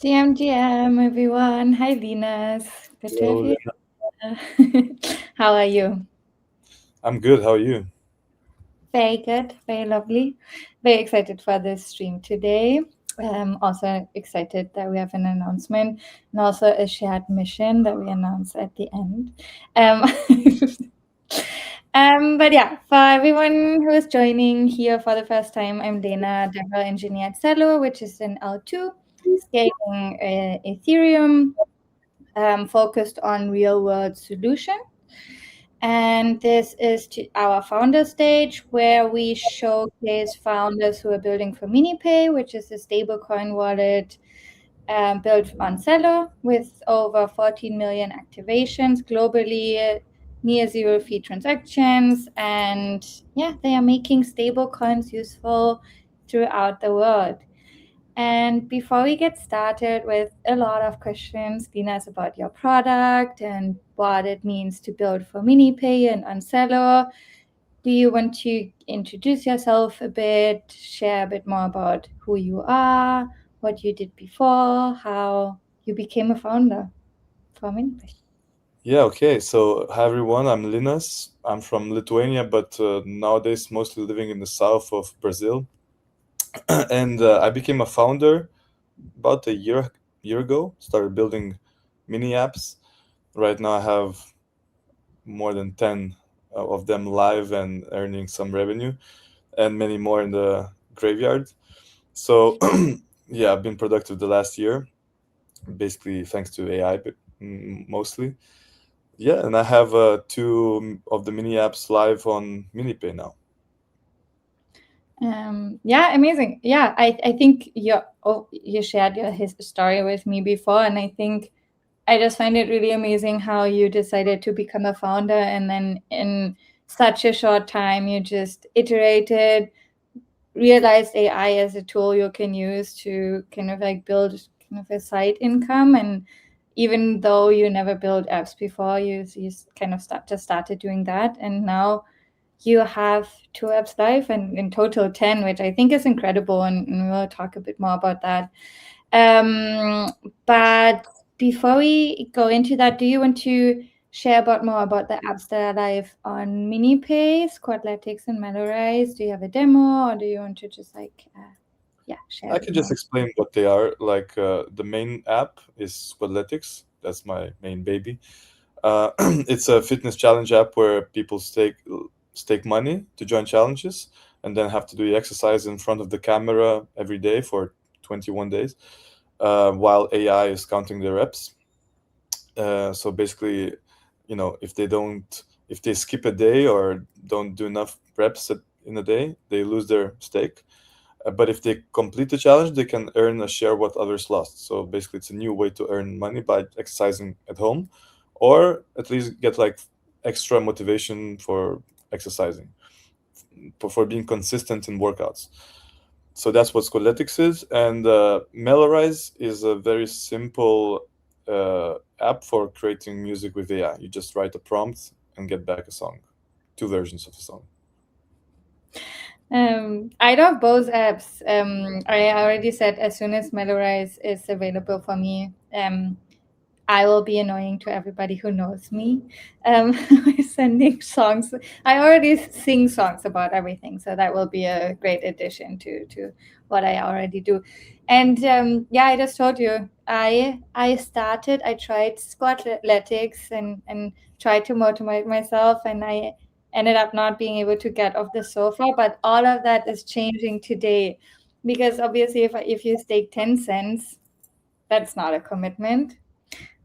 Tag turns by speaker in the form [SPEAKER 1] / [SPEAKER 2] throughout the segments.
[SPEAKER 1] GM, everyone. Hi, Venus. Good to have
[SPEAKER 2] Hello,
[SPEAKER 1] you
[SPEAKER 2] Lena.
[SPEAKER 1] here. How are you?
[SPEAKER 2] I'm good. How are you?
[SPEAKER 1] Very good, very lovely. Very excited for this stream today. Also excited that we have an announcement and also a shared mission that we announce at the end. Um, but yeah, for everyone who is joining here for the first time, I'm Lena, Data Engineer at Celo, which is an L2 scaling Ethereum focused on real world solution. And this is our founder stage where we showcase founders who are building for MiniPay, which is a stablecoin wallet built on Celo with over 14 million activations globally, near zero fee transactions. And yeah, they are making stablecoins useful throughout the world. And before we get started with a lot of questions, Dina's about your product and what it means to build for MiniPay and on Celo, do you want to introduce yourself a bit, share a bit more about who you are, what you did before, how you became a founder for MiniPay?
[SPEAKER 2] Yeah, okay. So, hi everyone. I'm Linas. I'm from Lithuania, but nowadays mostly living in the south of Brazil. And I became a founder about a year ago. Started building mini apps. Right now, I have more than 10 of them live and earning some revenue, and many more in the graveyard. So, yeah, I've been productive the last year, basically thanks to AI, but mostly. Yeah, and I have two of the mini apps live on MiniPay now.
[SPEAKER 1] Yeah, amazing. Yeah, I think you shared your his story with me before, and I think I just find it really amazing how you decided to become a founder and then in such a short time you just iterated, realized AI as a tool you can use to kind of like build kind of a side income. And even though you never built apps before, you kind of started doing that. And now you have two apps live and in total 10, which I think is incredible. And we'll talk a bit more about that. Um, but before we go into that, do you want to share more about the apps that are live on MiniPay, Squadletics, and Melorize? Do you have a demo, or do you want to just share a
[SPEAKER 2] I
[SPEAKER 1] bit
[SPEAKER 2] can just
[SPEAKER 1] more?
[SPEAKER 2] explain what they are. Like the main app is Squadletics. That's my main baby. It's a fitness challenge app where people stake money to join challenges and then have to do the exercise in front of the camera every day for 21 days, while AI is counting their reps. So basically, if they skip a day or don't do enough reps in a day, they lose their stake. But if they complete the challenge, they can earn a share what others lost. So basically, it's a new way to earn money by exercising at home, or at least get like extra motivation for exercising, for being consistent in workouts. So that's what Skoletics is, and Melorize is a very simple app for creating music with AI. You just write a prompt and get back a song, two versions of a song.
[SPEAKER 1] I love both apps. I already said as soon as Melorize is available for me, I will be annoying to everybody who knows me. By sending songs. I already sing songs about everything, so that will be a great addition to what I already do. And yeah, I just told you, I tried Squatletics and tried to motivate myself, and I ended up not being able to get off the sofa. But all of that is changing today, because obviously, if you stake 10 cents, that's not a commitment,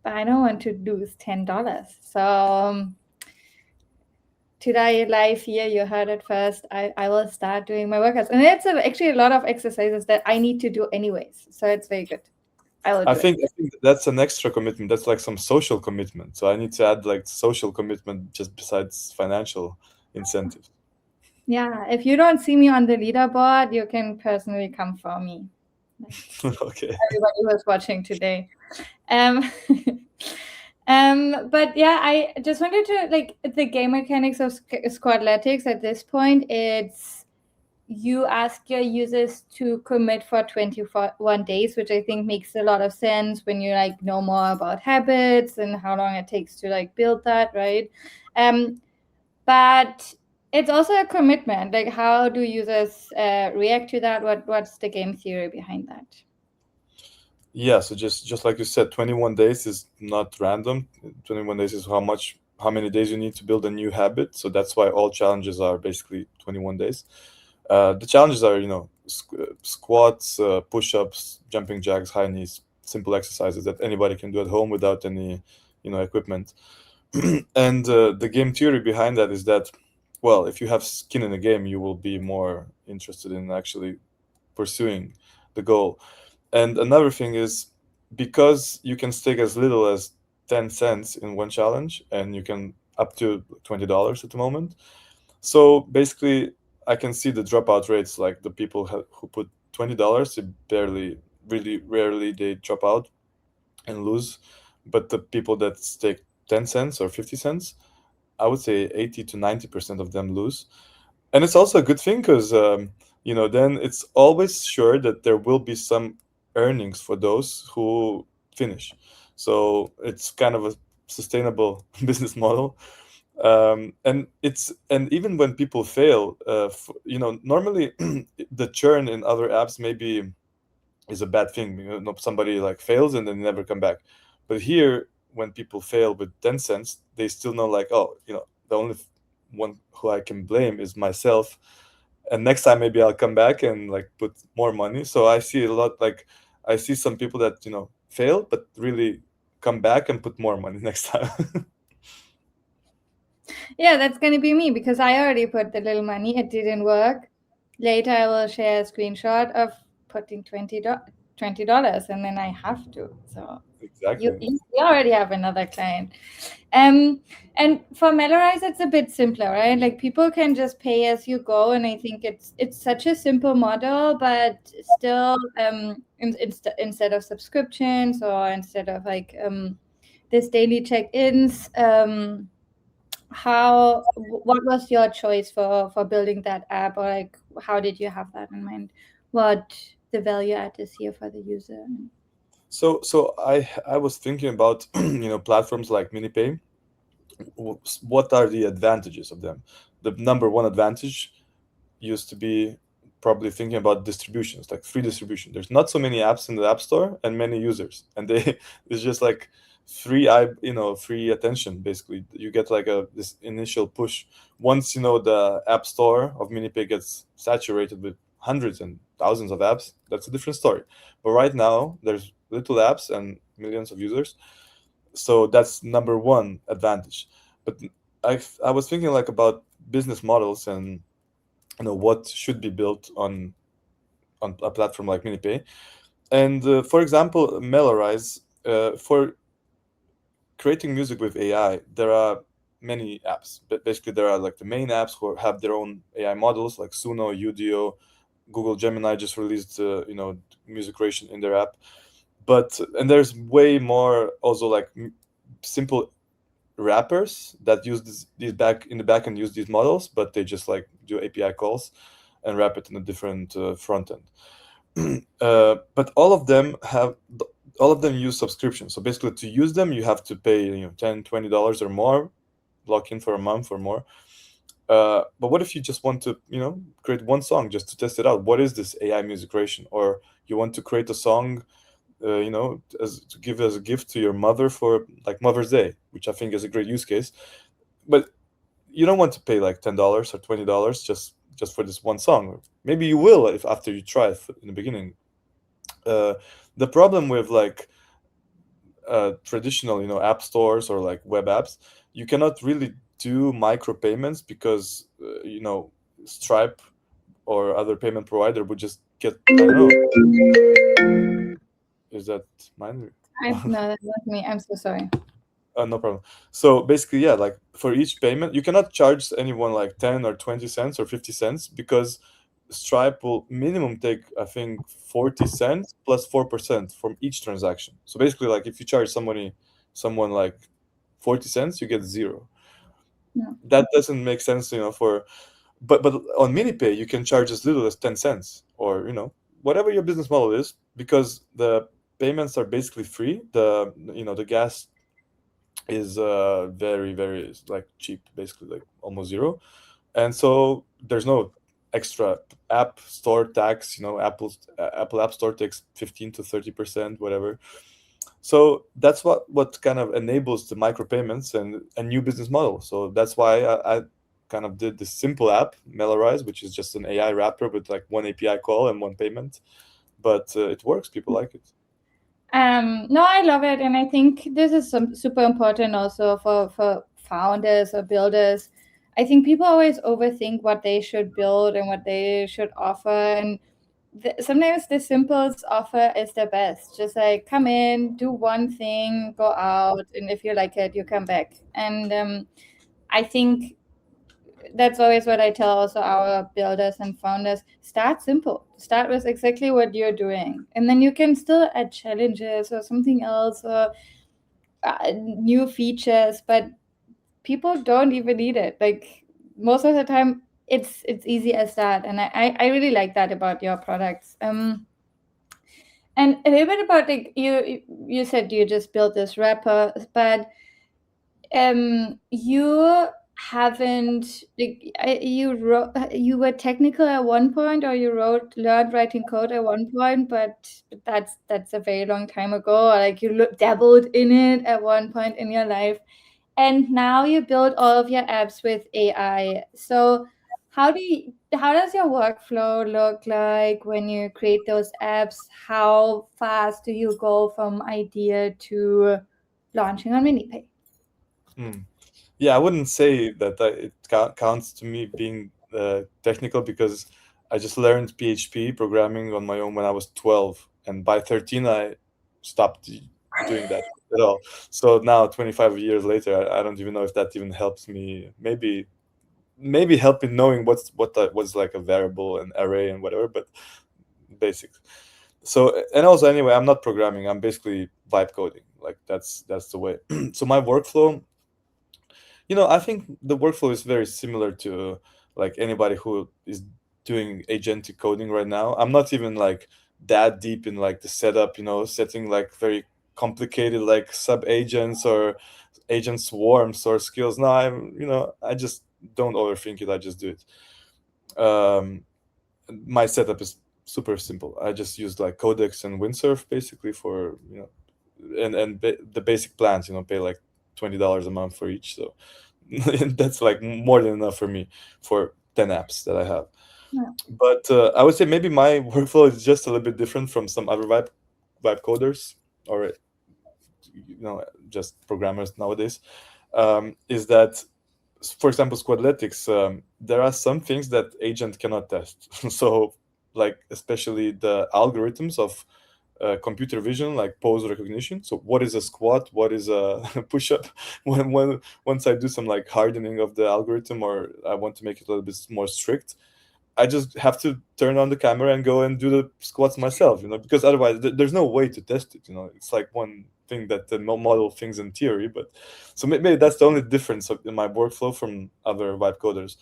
[SPEAKER 1] but I don't want to lose $10. So today, live here, you heard it first. I will start doing my workouts, and it's actually a lot of exercises that I need to do anyways. So it's very good. I will
[SPEAKER 2] I
[SPEAKER 1] do it.
[SPEAKER 2] think I think that's an extra commitment. That's like some social commitment. So I need to add like social commitment just besides financial incentives.
[SPEAKER 1] Yeah, if you don't see me on the leaderboard, you can personally come for me. Like
[SPEAKER 2] Okay.
[SPEAKER 1] everybody who's watching today. Um, but yeah, I just wanted to like the game mechanics of Squadletics at this point. It's you ask your users to commit for 21 days, which I think makes a lot of sense when you like know more about habits and how long it takes to like build that, right? But it's also a commitment. Like, how do users react to that? What's the game theory behind that?
[SPEAKER 2] Yeah, so just like you said, 21 days is not random. 21 days is how many days you need to build a new habit. So that's why all challenges are basically 21 days. The challenges are, squats, push-ups, jumping jacks, high knees, simple exercises that anybody can do at home without any, equipment. And the game theory behind that is that, well, if you have skin in the game, you will be more interested in actually pursuing the goal. And another thing is, because you can stake as little as 10 cents in one challenge, and you can up to $20 at the moment. So basically, I can see the dropout rates, like the people who put $20, it barely, really rarely they drop out and lose. But the people that stake 10 cents or 50 cents, I would say 80 to 90% of them lose. And it's also a good thing because, then it's always sure that there will be some earnings for those who finish. So it's kind of a sustainable business model. And even when people fail, normally the churn in other apps maybe is a bad thing. Somebody like fails and then never come back. But here, when people fail with 10 cents, they still know, like, oh, the only one who I can blame is myself. And next time maybe I'll come back and like put more money. So I see a lot, like, I see some people that fail but really come back and put more money next time.
[SPEAKER 1] Yeah, that's going to be me because I already put the little money. It didn't work. Later, I will share a screenshot of putting $20, and then I have to. So
[SPEAKER 2] Exactly.
[SPEAKER 1] you already have another client. Um, and for Melorize, it's a bit simpler, right? Like people can just pay as you go, and I think it's such a simple model, but still, instead of subscriptions or instead of like this daily check-ins, what was your choice for building that app, or like how did you have that in mind? What the value add is here for the user?
[SPEAKER 2] So I was thinking about platforms like MiniPay. What are the advantages of them? The number one advantage used to be probably thinking about distributions, like free distribution. There's not so many apps in the App Store and many users, and they it's just like free attention. Basically, you get like this initial push. Once the App Store of MiniPay gets saturated with hundreds and thousands of apps, that's a different story. But right now, there's little apps and millions of users, so that's number one advantage. But I was thinking like about business models and what should be built on a platform like MiniPay. And for example, Melorize, for creating music with AI, there are many apps. But basically, there are like the main apps who have their own AI models, like Suno, Udio, Google Gemini just released music creation in their app. But and there's way more also like simple wrappers that use these back in the back and use these models, but they just like do API calls and wrap it in a different front end. But all of them use subscriptions. So basically, to use them, you have to pay $10-20 or more, lock in for a month or more. But what if you just want to create one song just to test it out? What is this AI music creation? Or you want to create a song as to give as a gift to your mother for like Mother's Day, which I think is a great use case. But you don't want to pay like $10 or $20 just for this one song. Maybe you will if after you try it in the beginning. Uh, the problem with like traditional app stores or like web apps, you cannot really do micropayments because Stripe or other payment provider would just get, I don't know. Is that mine?
[SPEAKER 1] No, that was me. I'm so sorry.
[SPEAKER 2] No problem. So basically, yeah, like for each payment, you cannot charge anyone like 10 or 20 cents or 50 cents because Stripe will minimum take, I think, 40 cents plus 4% from each transaction. So basically, like if you charge someone like 40 cents, you get zero.
[SPEAKER 1] No.
[SPEAKER 2] That doesn't make sense, for but on MiniPay you can charge as little as 10 cents, or whatever your business model is, because the payments are basically free. The gas is very, very like cheap, basically like almost zero. And so there's no extra app store tax. Apple App Store takes 15 to 30%, whatever. So that's what kind of enables the micropayments and a new business model. So that's why I kind of did this simple app, Melorize, which is just an AI wrapper with like one API call and one payment. But it works. People like it.
[SPEAKER 1] No, I love it, and I think this is super important also for founders or builders. I think people always overthink what they should build and what they should offer, and sometimes the simplest offer is the best. Just like come in, do one thing, go out, and if you like it, you come back. And I think that's always what I tell also our builders and founders. Start simple. Start with exactly what you're doing. And then you can still add challenges or something else or new features, but people don't even need it. Like most of the time it's easy as that. And I really like that about your products. And a little bit about like you said you just built this wrapper, but you haven't like you were technical at one point, or you learned writing code at one point, but that's a very long time ago. Or like you dabbled in it at one point in your life, and now you build all of your apps with AI. So how does your workflow look like when you create those apps? How fast do you go from idea to launching on MiniPay?
[SPEAKER 2] Hmm. Yeah, I wouldn't say that it counts to me being technical, because I just learned PHP programming on my own when I was 12, and by 13 I stopped doing that at all. So now, 25 years later, I don't even know if that even helps me. Maybe help in knowing what that was, like a variable, an array, and whatever, but basics. So, and also, anyway, I'm not programming. I'm basically vibe coding. Like that's the way. So my workflow, I think the workflow is very similar to like anybody who is doing agentic coding right now. I'm not even like that deep in like the setup, setting like very complicated like sub agents or agent swarms or skills. No, I just don't overthink it. I just do it. My setup is super simple. I just use like Codex and Windsurf basically for, the basic plans, pay like $20 a month for each. So that's like more than enough for me for 10 apps that I have.
[SPEAKER 1] Yeah.
[SPEAKER 2] But I would say maybe my workflow is just a little bit different from some other vibe coders, or just programmers nowadays. Is that, for example, Squadletics, there are some things that agent cannot test. So like especially the algorithms of computer vision, like pose recognition. So what is a squat, what is a push-up? When once I do some like hardening of the algorithm, or I want to make it a little bit more strict, I just have to turn on the camera and go and do the squats myself, because otherwise there's no way to test it. It's like one thing that the model thinks in theory, but so maybe that's the only difference in my workflow from other vibe coders.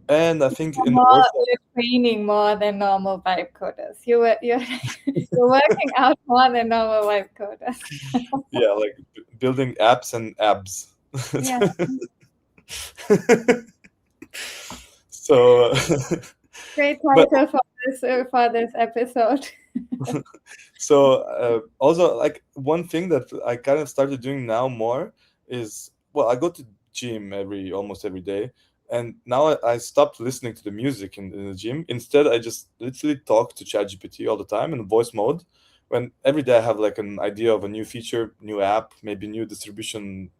[SPEAKER 2] And I think in the workflow,
[SPEAKER 1] You're training more than normal vibe coders. You're you're working out more than normal vibe coders.
[SPEAKER 2] yeah, like building apps and abs.
[SPEAKER 1] Yeah.
[SPEAKER 2] So,
[SPEAKER 1] Great
[SPEAKER 2] but
[SPEAKER 1] title for this episode.
[SPEAKER 2] so also, like one thing that I kind of started doing now more is, well, I go to gym almost every day, and now I stopped listening to the music in the gym. Instead, I just literally talk to ChatGPT all the time in voice mode. When every day I have like an idea of a new feature, new app, maybe new distribution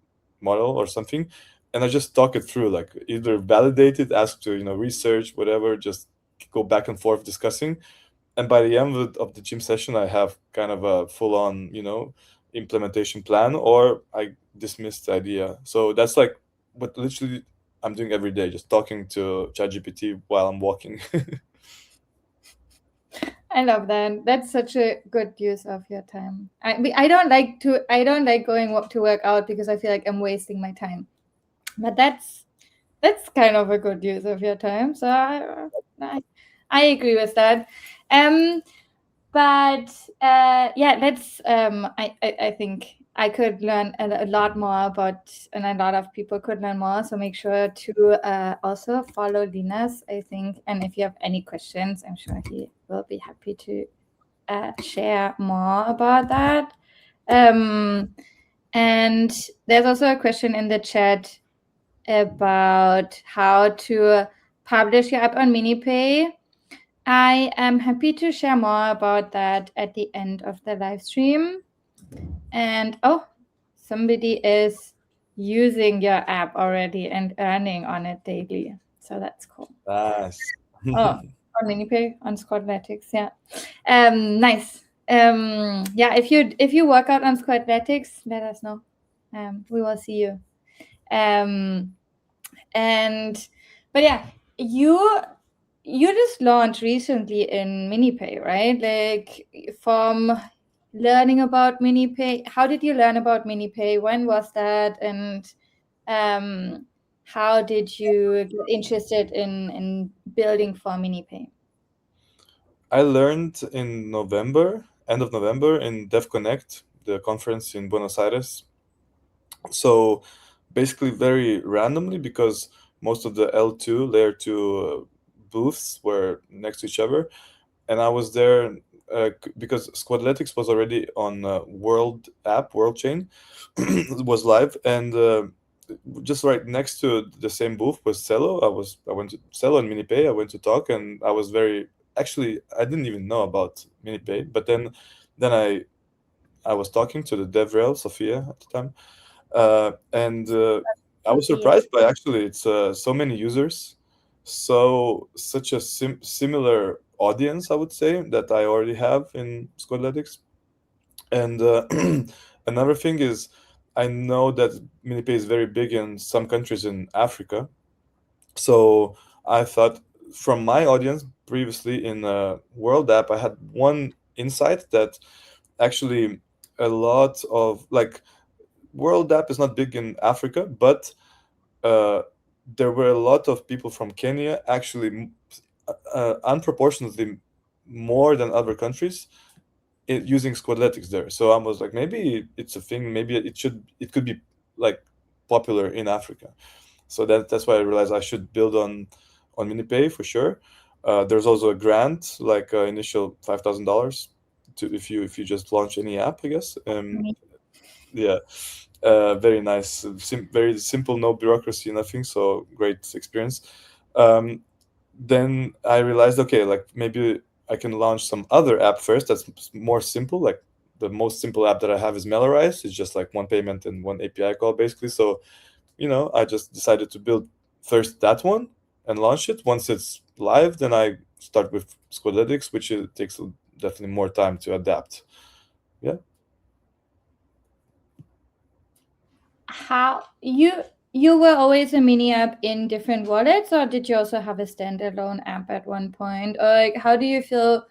[SPEAKER 2] model or something, and I just talk it through, like either validate it, ask to research, whatever, just go back and forth discussing. And by the end of the gym session, I have kind of a full on implementation plan, or I dismiss the idea. So that's like what literally I'm doing every day, just talking to ChatGPT while I'm walking.
[SPEAKER 1] I love that. That's such a good use of your time. I don't like going to work out because I feel like I'm wasting my time. But That's kind of a good use of your time. So I agree with that. Um, but yeah, let's. I think I could learn a lot more about, and a lot of people could learn more. So make sure to also follow Linus, I think. And if you have any questions, I'm sure he will be happy to share more about that. Um, and there's also a question in the chat about how to publish your app on MiniPay. I am happy to share more about that at the end of the live stream. And oh, somebody is using your app already and earning on it daily. So that's cool.
[SPEAKER 2] Nice.
[SPEAKER 1] Oh, on MiniPay, on Squadletics, yeah. Nice. Yeah, if you work out on Squadletics, let us know. We will see you. Um, and but yeah, you just launched recently in MiniPay, right? Like from learning about MiniPay, how did you learn about MiniPay? When was that? And um, how did you get interested in building for MiniPay?
[SPEAKER 2] I learned in November, end of November, in Dev Connect, the conference in Buenos Aires. So basically, very randomly, because most of the L2, layer 2 booths were next to each other. And I was there because Squadletics was already on World app, World Chain, was live. And just right next to the same booth was Celo. I went to Celo and MiniPay. I went to talk, and I was very actually I didn't even know about MiniPay, but then I was talking to the DevRel Sophia at the time, and I was
[SPEAKER 1] Sophia.
[SPEAKER 2] surprised by actually it's so many users, so such a similar audience, I would say, that I already have in Squadletics. And another thing is, I know that MiniPay is very big in some countries in Africa. So I thought, from my audience previously in World App, I had one insight that actually a lot of like World App is not big in Africa, but uh, there were a lot of people from Kenya, actually unproportionately more than other countries, using Squadletics there. So I was like, maybe it's a thing. Maybe it could be like popular in Africa. So that's why I realized I should build on MiniPay for sure. There's also a grant, like initial $5,000 to if you just launch any app, I guess. Yeah, very nice, very simple, no bureaucracy, nothing. So great experience. Um, then I realized, okay, like maybe I can launch some other app first that's more simple. Like the most simple app that I have is Melorize. It's just like one payment and one API call, basically. So I just decided to build first that one and launch it. Once it's live, then I start with Squadletics, which it takes definitely more time to adapt. Yeah.
[SPEAKER 1] How you were always a mini app in different wallets, or did you also have a standalone app at one point? Or like, how do you feel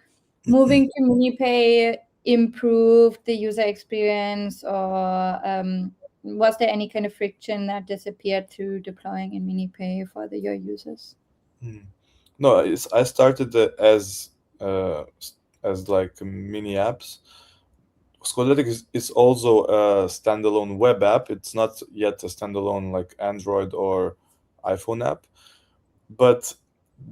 [SPEAKER 1] moving to MiniPay improved the user experience, or was there any kind of friction that disappeared through deploying in MiniPay for your users?
[SPEAKER 2] Hmm. No, I started as like mini apps. Scholastic is also a standalone web app. It's not yet a standalone like Android or iPhone app, but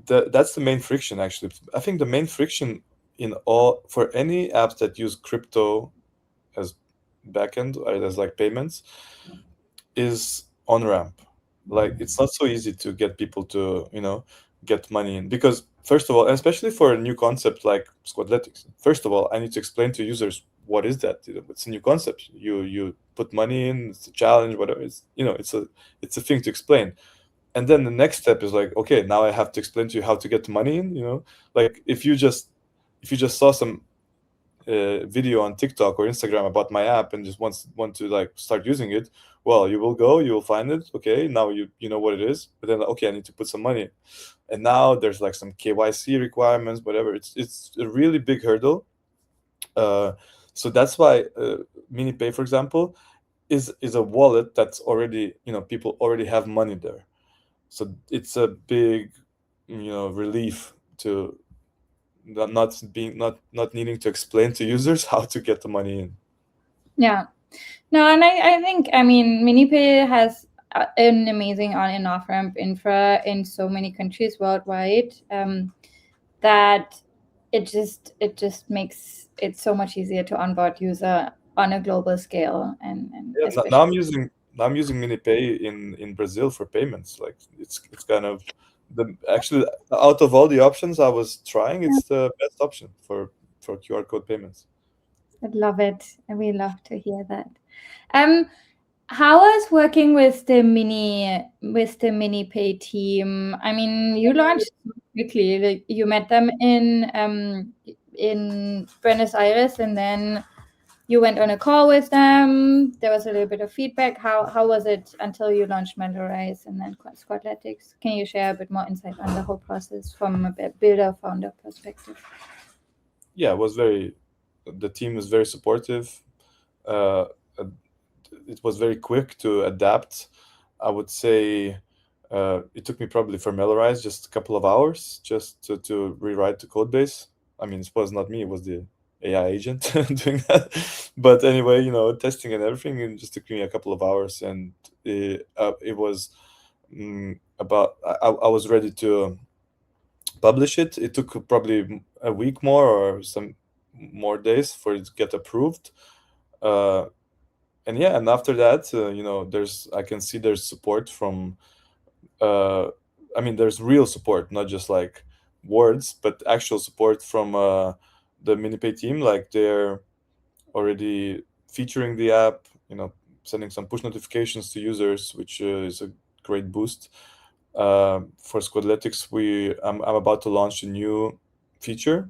[SPEAKER 2] that's the main friction actually. I think the main friction in all for any apps that use crypto as backend or as like payments is on ramp. Like it's not so easy to get people to get money in, because first of all, and especially for a new concept like Squadletics, first of all I need to explain to users what is that. It's a new concept. You put money in, it's a challenge, whatever. It's a thing to explain. And then the next step is like, okay, now I have to explain to you how to get money in. Like if you just saw some video on TikTok or Instagram about my app and just want to like start using it, well, you will go, you will find it. Okay, now you know what it is. But then, okay, I need to put some money, and now there's like some KYC requirements, whatever. It's a really big hurdle. Uh, so that's why MiniPay, for example, is a wallet that's already, people already have money there. So it's a big, relief to not needing to explain to users how to get the money in.
[SPEAKER 1] Yeah. No, and I think, I mean, MiniPay has an amazing on and off ramp infra in so many countries worldwide, that it just makes it so much easier to onboard user on a global scale, and
[SPEAKER 2] Yeah, now
[SPEAKER 1] especially.
[SPEAKER 2] I'm using MiniPay in Brazil for payments. Like it's kind of the actually out of all the options I was trying, it's the best option for QR code payments.
[SPEAKER 1] I love it, and we love to hear that. Um, how was working with the mini pay team? I mean, you launched quickly. Like you met them in Buenos Aires, and then you went on a call with them. There was a little bit of feedback. How was it until you launched Mandorize and then Squadletics? Can you share a bit more insight on the whole process from a builder founder perspective?
[SPEAKER 2] Yeah, the team was very supportive. Uh, uh, it was very quick to adapt. I would say it took me probably for Melorize just a couple of hours just to rewrite the code base. I mean, it was not me; it was the AI agent doing that. But anyway, testing and everything, it just took me a couple of hours, and it was about. I was ready to publish it. It took probably a week more or some more days for it to get approved. Uh, and yeah, and after that, there's I can see there's support from. Uh, I mean, there's real support, not just like words, but actual support from the MiniPay team. Like they're already featuring the app, sending some push notifications to users, which is a great boost. For Squadletics, I'm about to launch a new feature,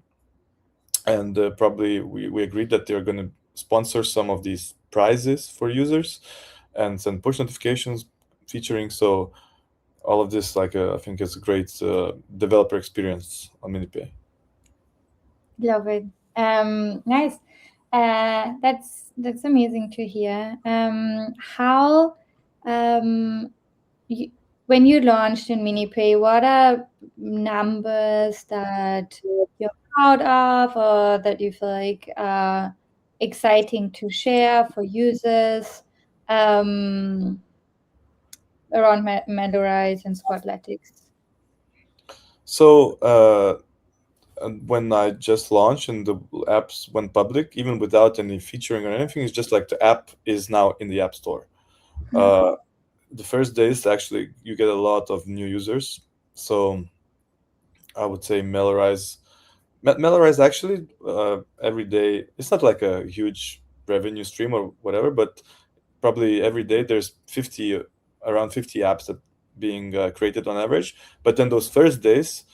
[SPEAKER 2] and probably we agreed that they're going to sponsor some of these prizes for users and send push notifications featuring. So all of this, like, I think, is a great developer experience on MiniPay.
[SPEAKER 1] Love it. Nice. That's amazing to hear. How you, when you launched in MiniPay, what are numbers that you're proud of, or that you feel like are exciting to share for users, um, around Mandorize and Squadletics?
[SPEAKER 2] So and when I just launched and the apps went public, even without any featuring or anything, it's just like the app is now in the App Store.
[SPEAKER 1] Yeah.
[SPEAKER 2] Uh, the first days, actually, you get a lot of new users. So I would say Melorize actually every day. It's not like a huge revenue stream or whatever, but probably every day there's around 50 apps that being created on average. But then those first days,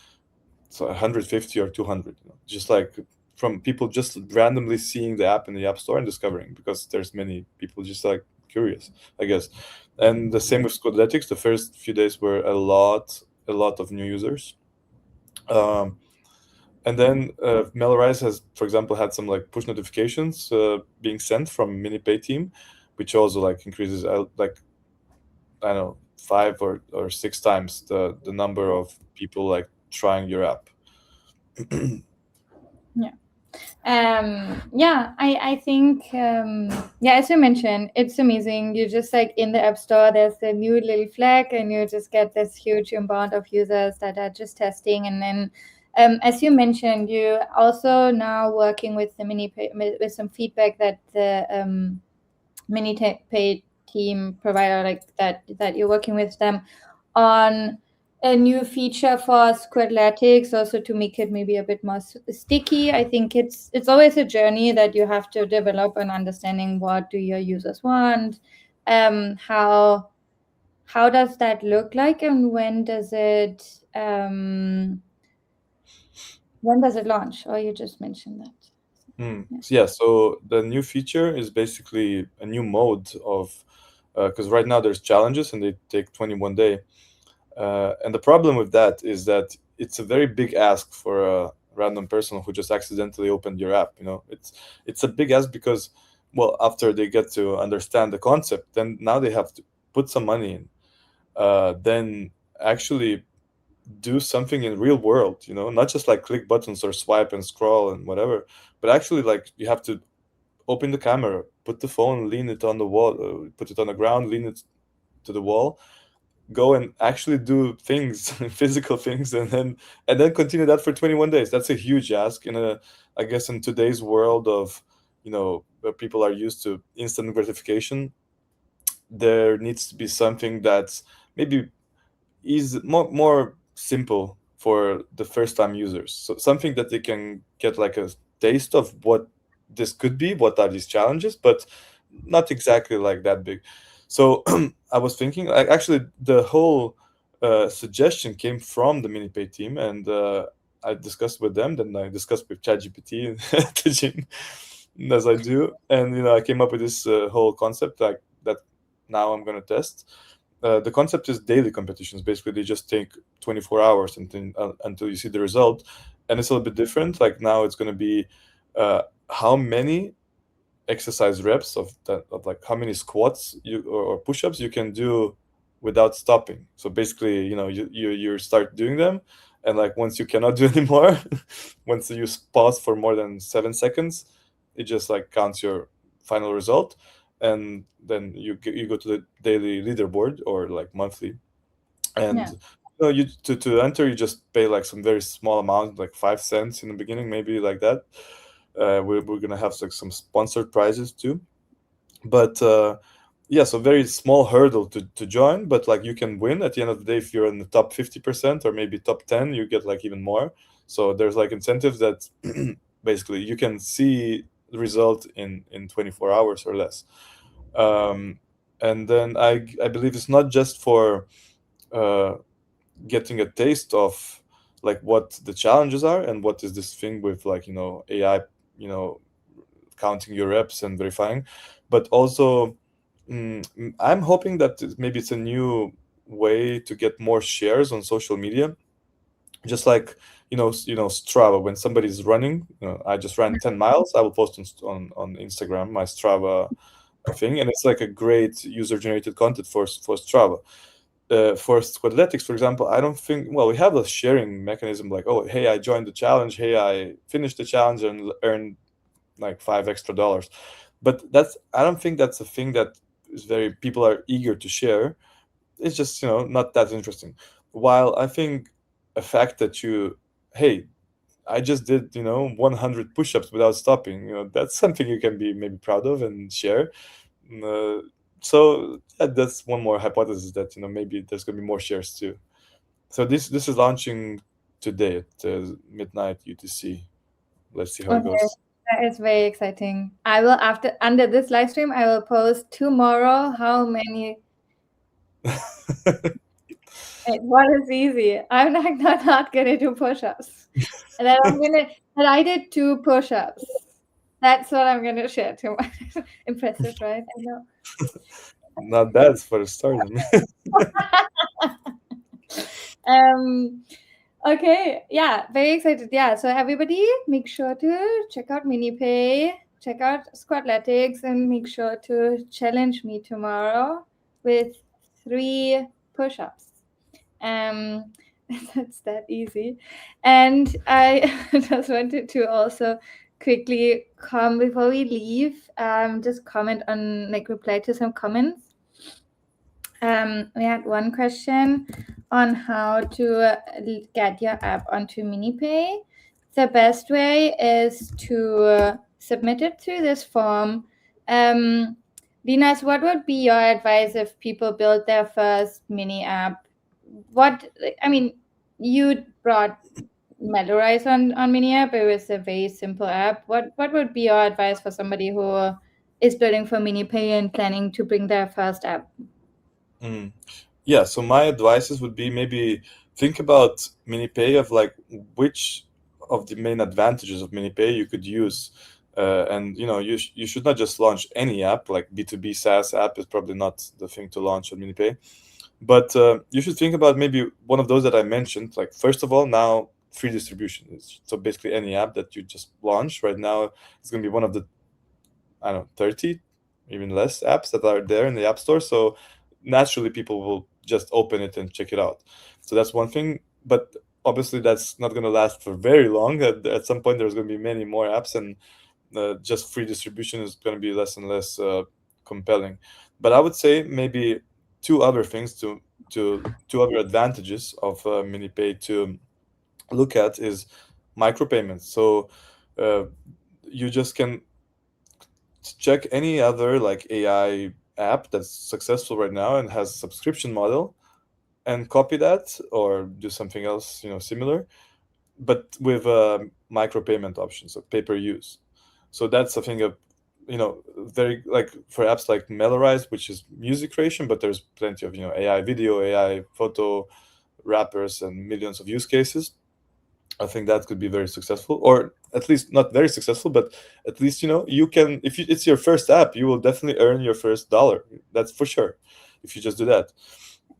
[SPEAKER 2] so 150 or 200, just like from people just randomly seeing the app in the App Store and discovering, because there's many people just like curious, I guess. And the same with Squadletics. The first few days were a lot of new users. Um, and then Melorize has, for example, had some like push notifications being sent from MiniPay team, which also like increases like, I don't know, 5 or 6 times the number of people like trying your app.
[SPEAKER 1] Yeah. Yeah, I think, yeah, as you mentioned, it's amazing. You just like in the App Store, there's a new little flag, and you just get this huge amount of users that are just testing. And then, as you mentioned, you also now working with the with some feedback that the MiniPay team provider, like that you're working with them on a new feature for Squadletics, also to make it maybe a bit more sticky. I think it's always a journey that you have to develop an understanding what do your users want, how does that look like, and when does it launch? Or you just mentioned that. Yeah.
[SPEAKER 2] So, yeah, so the new feature is basically a new mode of, because right now there's challenges and they take 21 day. And the problem with that is that it's a very big ask for a random person who just accidentally opened your app. It's a big ask because, well, after they get to understand the concept, then now they have to put some money in. Then actually do something in real world, not just like click buttons or swipe and scroll and whatever, but actually like you have to open the camera, put the phone, lean it on the wall, put it on the ground, lean it to the wall, go and actually do things, physical things, and then continue that for 21 days. That's a huge ask in a, I guess, in today's world of, where people are used to instant gratification. There needs to be something that's maybe is more simple for the first time users. So something that they can get like a taste of what this could be, what are these challenges, but not exactly like that big. So I was thinking, like, actually, the whole suggestion came from the MiniPay team, and I discussed with them. Then I discussed with ChatGPT and the gym, as I do, and I came up with this whole concept like that. Now I'm gonna test. The concept is daily competitions. Basically, they just take 24 hours until you see the result, and it's a little bit different. Like now, it's going to be how many exercise reps of like how many squats or push-ups you can do without stopping. So basically, you start doing them, and like once you cannot do anymore, once you pause for more than 7 seconds, it just like counts your final result, and then you go to the daily leaderboard or like monthly, and
[SPEAKER 1] Yeah.
[SPEAKER 2] you to enter you just pay like some very small amount, like 5 cents in the beginning, maybe like that. We're gonna have like some sponsored prizes too, but yeah, so very small hurdle to join, but like you can win at the end of the day. If you're in the top 50% or maybe top 10, you get like even more. So there's like incentives that basically you can see the result in 24 hours or less. um, and then I believe it's not just for uh, getting a taste of like what the challenges are and what is this thing with like AI, you know counting your reps and verifying, but also I'm hoping that maybe it's a new way to get more shares on social media, just like Strava. When somebody's running, I just ran 10 miles, I will post on Instagram my Strava thing, and it's like a great user generated content for Strava. For Squadletics, for example, I don't think, well, we have a sharing mechanism like, oh, hey, I joined the challenge, hey, I finished the challenge and earned like $5 extra. But I don't think that's a thing that is very people are eager to share. It's just, not that interesting. While I think a fact that hey, I just did, 100 push-ups without stopping, that's something you can be maybe proud of and share. Uh, so yeah, that's one more hypothesis that maybe there's gonna be more shares too. So this is launching today at midnight UTC. Let's see how it
[SPEAKER 1] Okay.
[SPEAKER 2] goes.
[SPEAKER 1] That is very exciting. I will after under this live stream, I will post tomorrow how many. Wait, what is easy? I'm not gonna do push-ups. And then and I did 2 push-ups. That's what I'm gonna share tomorrow. Impressive, right? I know.
[SPEAKER 2] Not bad for a start.
[SPEAKER 1] Um, okay, yeah, very excited. Yeah, so everybody make sure to check out MiniPay, check out Squadletics, and make sure to challenge me tomorrow with 3 push-ups. Um, that's that easy. And I just wanted to also quickly come before we leave, just comment on, like, reply to some comments. We had one question on how to get your app onto MiniPay. The best way is to submit it through this form. Dinas, what would be your advice if people build their first mini app? I mean, you brought Melorize on mini app. It was a very simple app. What would be your advice for somebody who is building for MiniPay and planning to bring their first app?
[SPEAKER 2] Mm. Yeah, so my advices would be maybe think about MiniPay of like which of the main advantages of MiniPay you could use. And you should not just launch any app, like B2B SaaS app is probably not the thing to launch on MiniPay. But you should think about maybe one of those that I mentioned. Like first of all, now free distribution is so basically any app that you just launch right now, it's going to be one of the, I don't know, 30, even less apps that are there in the App Store. So naturally, people will just open it and check it out. So that's one thing, but obviously that's not going to last for very long. At some point there's going to be many more apps, and just free distribution is going to be less and less compelling. But I would say maybe two other things two other advantages of MiniPay to look at is micropayments. So uh, you just can check any other like AI app that's successful right now and has a subscription model, and copy that or do something else, similar, but with micropayment options, so pay per use. So that's, I think, a very, like, for apps like Melorize, which is music creation, but there's plenty of AI video, AI photo wrappers, and millions of use cases. I think that could be very successful, or at least not very successful, but at least you can, if it's your first app, you will definitely earn your first dollar. That's for sure, if you just do that.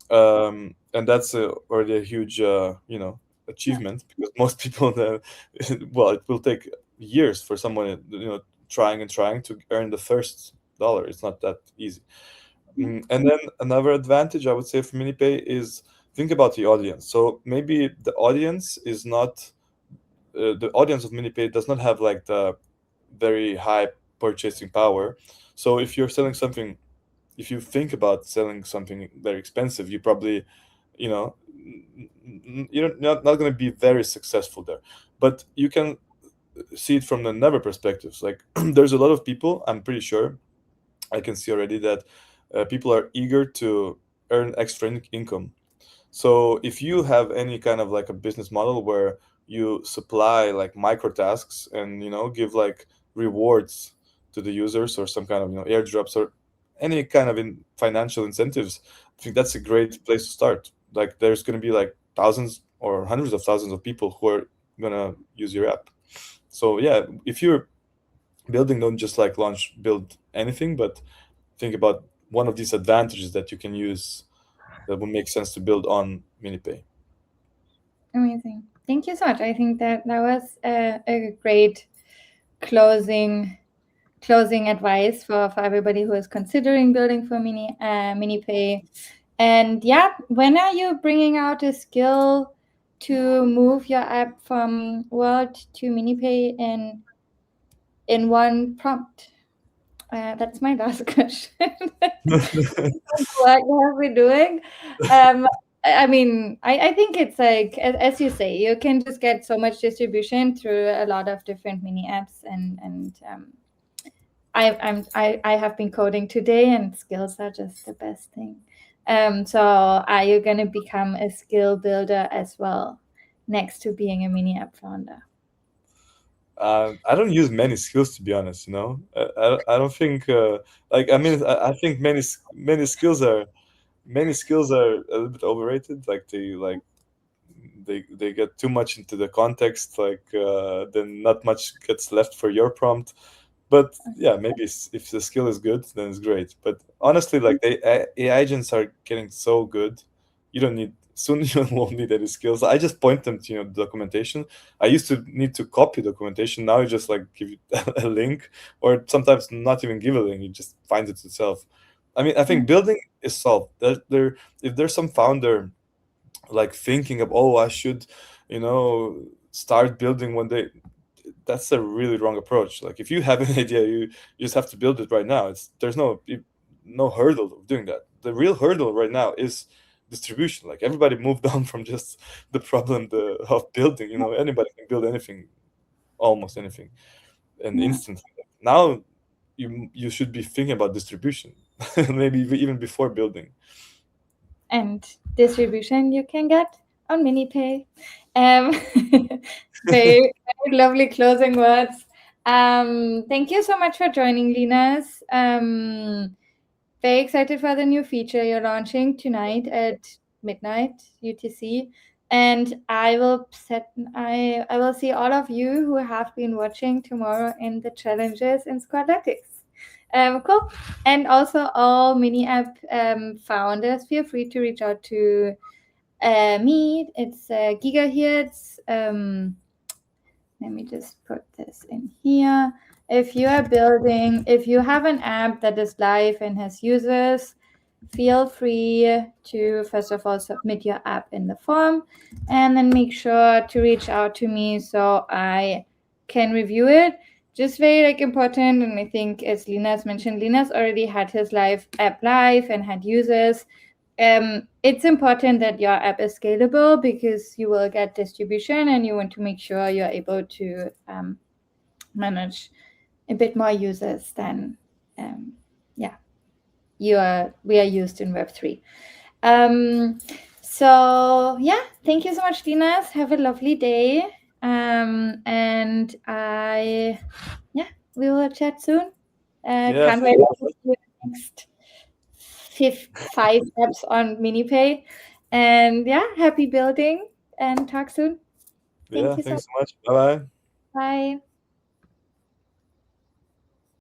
[SPEAKER 2] And that's already a huge
[SPEAKER 1] Yeah.
[SPEAKER 2] achievement, because most people well, it will take years for someone trying and trying to earn the first dollar. It's not that easy. And then another advantage I would say for MiniPay is, think about the audience. So maybe the audience of MiniPay does not have like the very high purchasing power. So if you think about selling something very expensive, you probably, you're not going to be very successful there. But you can see it from another perspectives. Like, there's a lot of people, I'm pretty sure, I can see already that people are eager to earn extra income. So if you have any kind of like a business model where you supply like micro tasks and give like rewards to the users, or some kind of airdrops, or any kind of financial incentives, I think that's a great place to start. Like, there's going to be like thousands or hundreds of thousands of people who are going to use your app. So yeah, if you're building, don't just like build anything, but think about one of these advantages that you can use that would make sense to build on MiniPay.
[SPEAKER 1] Amazing. Thank you so much. I think that was a great closing closing advice for everybody who is considering building for MiniPay. And yeah, when are you bringing out a skill to move your app from World to MiniPay in one prompt? That's my last question. What are we doing? Um, I mean, I think it's like, as you say, you can just get so much distribution through a lot of different mini apps, and I have been coding today, and skills are just the best thing. So are you going to become a skill builder as well, next to being a mini app founder?
[SPEAKER 2] I don't use many skills, to be honest. I don't think like, I mean, I think many skills are a little bit overrated. Like, they get too much into the context. Like, then not much gets left for your prompt. But yeah, maybe if the skill is good, then it's great. But honestly, like, the AI agents are getting so good, you don't need soon you won't need any skills. I just point them to documentation. I used to need to copy documentation. Now you just like give you a link, or sometimes not even give a link. You just find it itself. I mean, I think building is solved. If there's some founder like thinking of, oh, I should, start building one day, that's a really wrong approach. Like, if you have an idea, you just have to build it right now. There's no hurdle of doing that. The real hurdle right now is distribution. Like, everybody moved on from just the problem of building. Anybody can build anything, almost anything, and
[SPEAKER 1] Yeah.
[SPEAKER 2] instantly. Now you should be thinking about distribution, maybe even before building.
[SPEAKER 1] And distribution you can get on MiniPay. Um, very, very lovely closing words. Thank you so much for joining, Linus. Very excited for the new feature you're launching tonight at midnight UTC. And I will see all of you who have been watching tomorrow in the challenges in Squadletics. Cool. And also all mini app founders, feel free to reach out to me. It's Gigahertz. Let me just put this in here. If you have an app that is live and has users, feel free to, first of all, submit your app in the form, and then make sure to reach out to me so I can review it. Just very important, and I think as Linus mentioned, Linus already had his app live and had users. It's important that your app is scalable because you will get distribution, and you want to make sure you're able to manage a bit more users than we are used in Web3. So yeah, thank you so much, Dinas. Have a lovely day. And we will chat soon. Can't wait to see you next 5 steps on MiniPay. And happy building, and talk soon.
[SPEAKER 2] Thanks so much. Bye-bye.
[SPEAKER 1] Bye.